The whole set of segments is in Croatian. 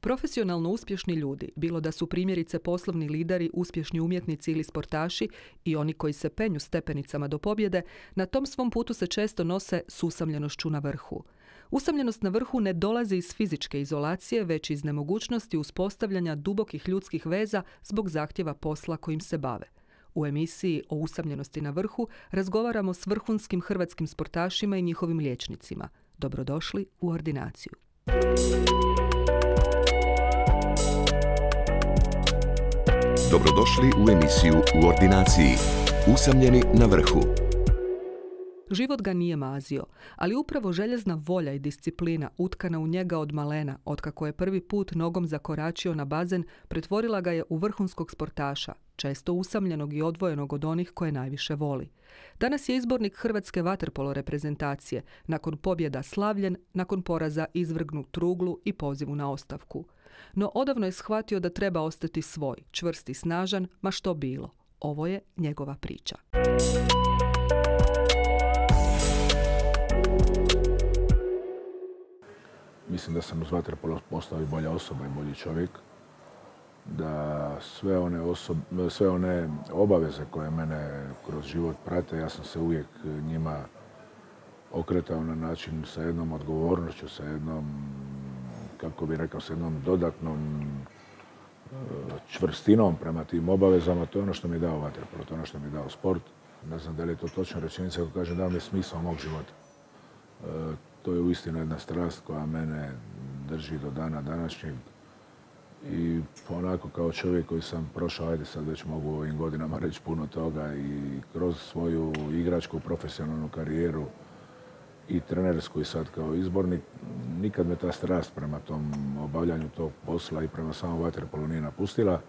Profesionalno uspješni ljudi, bilo da su primjerice poslovni lideri, uspješni umjetnici ili sportaši i oni koji se penju stepenicama do pobjede, na tom svom putu se često nose s usamljenošću na vrhu. Usamljenost na vrhu ne dolazi iz fizičke izolacije, već iz nemogućnosti uspostavljanja dubokih ljudskih veza zbog zahtjeva posla kojim se bave. U emisiji o usamljenosti na vrhu razgovaramo s vrhunskim hrvatskim sportašima i njihovim liječnicima. Dobrodošli u Ordinaciju. Dobrodošli u emisiju U ordinaciji. Usamljeni na vrhu. Život ga nije mazio, ali upravo željezna volja i disciplina utkana u njega od malena, otkako je prvi put nogom zakoračio na bazen, pretvorila ga je u vrhunskog sportaša, često usamljenog i odvojenog od onih koje najviše voli. Danas je izbornik hrvatske vaterpolo reprezentacije, nakon pobjeda slavljen, nakon poraza izvrgnut ruglu i pozivu na ostavku. No odavno je shvatio da treba ostati svoj, čvrst i snažan, ma što bilo. Ovo je njegova priča. Mislim da sam uz vaterpolo postao i bolja osoba i bolji čovjek. Da sve one obaveze koje mene kroz život prate, ja sam se uvijek njima okretao na način sa jednom odgovornošću, sa jednom, kako bih rekao, sa jednom dodatnom čvrstinom prema tim obavezama. To je ono što mi je dao vaterpolo, to je ono što mi je dao sport. Ne znam da li je to točna rečenica ako kažem da mi je smisao mog života. To je uistinu jedna strast koja mene drži do dana današnjeg. I onako kao čovjek koji sam prošao, ajde sad već mogu u ovim godinama reći puno toga i kroz svoju igračku profesionalnu karijeru i trenersku i sad kao izbornik, nikad me ta strast prema tom obavljanju tog posla i prema samom vaterpolu nije napustila.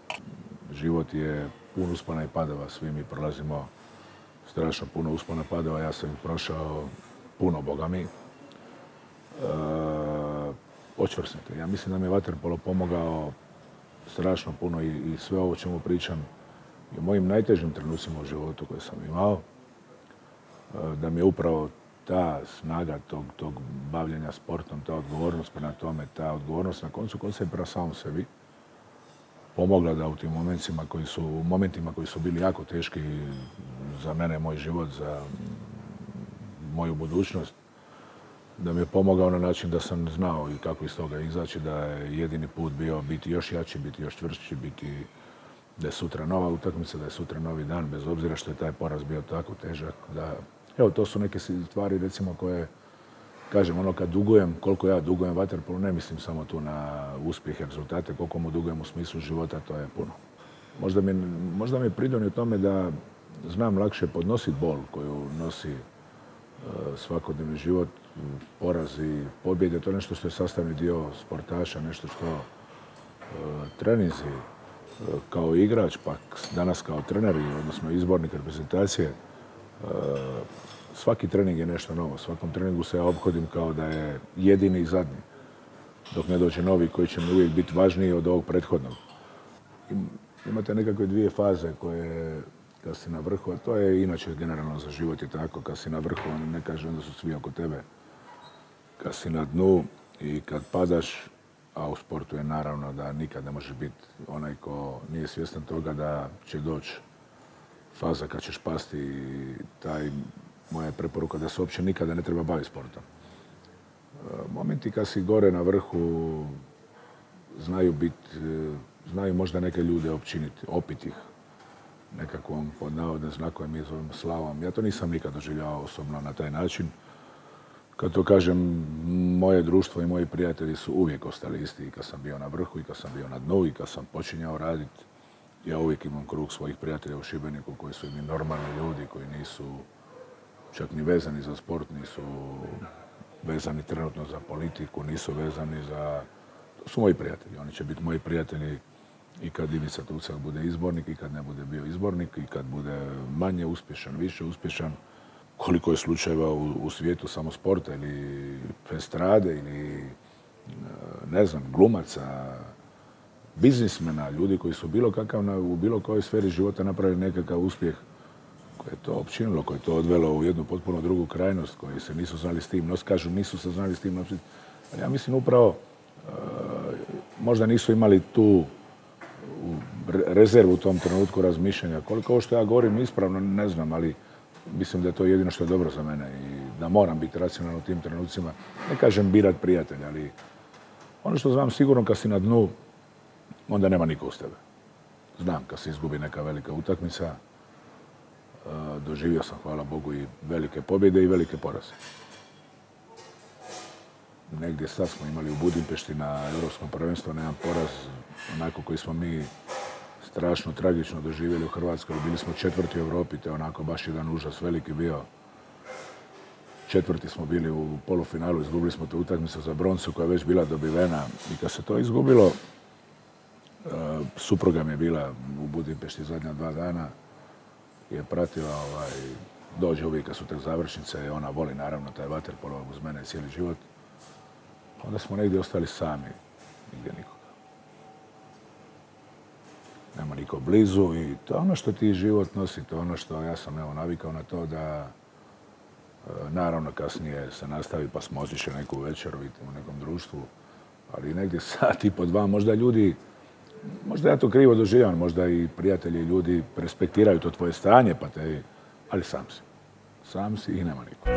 Život je pun uspona i padova, svi mi prolazimo strašno puno uspona padova, ja sam ih prošao puno, boga mi. Očvrsnuti. Ja mislim da mi je vaterpolo pomogao strašno puno i sve ovo o čemu pričam i u mojim najtežim trenucima u životu koje sam imao, da mi je upravo ta snaga tog bavljenja sportom, ta odgovornost prema tome, ta odgovornost na koncu konca i prema samom sebi pomogla da u tim momentima koji su bili jako teški za mene, moj život, za moju budućnost, da mi je pomogao na način da sam znao i kako iz toga izaći, da je jedini put bio biti još jači, biti još čvršći, da je sutra nova utakmica, da je sutra novi dan, bez obzira što je taj poraz bio tako težak. Evo, to su neke stvari, recimo, koje, kažem, ono kad dugujem, koliko ja dugujem vaterpolu, ne mislim samo tu na uspjeh i rezultate, koliko mu dugujem u smislu života, to je puno. Možda mi pridonio tome da znam lakše podnositi bol koju nosi svakodnevni život, porazi, pobjede, to je nešto što je sastavni dio sportaša, nešto što treninzi kao igrač, pa danas kao treneri, odnosno izbornik reprezentacije, svaki trening je nešto novo. Svakom treningu se ja ophodim kao da je jedini i zadnji, dok ne dođe novi koji će mi uvijek biti važniji od ovog prethodnog. Imate nekakve dvije faze koje, kad si na vrhu, a to je inače generalno za život je tako, kad si na vrhu, ne kažem da su svi oko tebe. Kad si na dnu i kad padaš, a u sportu je naravno da nikad ne može biti onaj ko nije svjestan toga da će doći faza kad ćeš pasti i moja je preporuka da se uopće nikada ne treba baviti sportom. Momenti kad si gore na vrhu znaju možda neke ljude opiti ih nekakvom pod navodne znakove mi zovemo slavom. Ja to nisam nikad doživljavao osobno na taj način. Kad to kažem, moje društvo i moji prijatelji su uvijek ostali isti i kad sam bio na vrhu i kad sam bio na dnu i kad sam počinjao raditi. Ja uvijek imam krug svojih prijatelja u Šibeniku koji su i normalni ljudi, koji nisu čak ni vezani za sport, nisu vezani trenutno za politiku, nisu vezani za... To su moji prijatelji. Oni će biti moji prijatelji i kad Ivica Tucak bude izbornik, i kad ne bude bio izbornik, i kad bude manje uspješan, više uspješan. Koliko je slučajeva u svijetu samo sporta ili estrade ili, ne znam, glumaca, biznismena, ljudi koji su u bilo kojoj sferi života napravili nekakav uspjeh, koje je to općinilo, koje je to odvelo u jednu potpuno drugu krajnost, koji se nisu znali s tim nositi. Kažu, nisu se znali s tim nositi. Ja mislim upravo možda nisu imali tu rezervu u tom trenutku razmišljanja. Koliko ovo što ja govorim ispravno, ne znam, ali mislim da je to jedino što je dobro za mene i da moram biti racionalan u tim trenucima. Ne kažem birat prijatelja, ali ono što znam sigurno kad si na dnu, onda nema niko uz tebe. Znam kad se izgubi neka velika utakmica, doživio sam, hvala Bogu, i velike pobjede i velike poraze. Negdje sad smo imali u Budimpešti na Europskom prvenstvu jedan poraz, onako koji smo mi strašno, tragično doživjeli u Hrvatskoj. Bili smo 4. u Europi, to je onako baš jedan užas veliki bio. 4. smo bili u polufinalu, izgubili smo tu utakmicu za broncu koja je već bila dobivena. I kad se to izgubilo, supruga mi je bila u Budimpešti zadnja 2 dana, je pratila, dođe uvijek kad su te završnice i ona voli naravno taj vaterpolo uz mene cijeli život. Onda smo negdje ostali sami, nigdje nikoga. Nema niko blizu i to je ono što ti život nosi, to je ono što ja sam navikao na to da naravno kasnije se nastavi pa smo otišli neku večer u nekom društvu, ali negdje sat i po 2 možda ljudi, možda ja to krivo doživljam, možda i prijatelji i ljudi respektiraju to tvoje stanje, ali sam si i nema niko.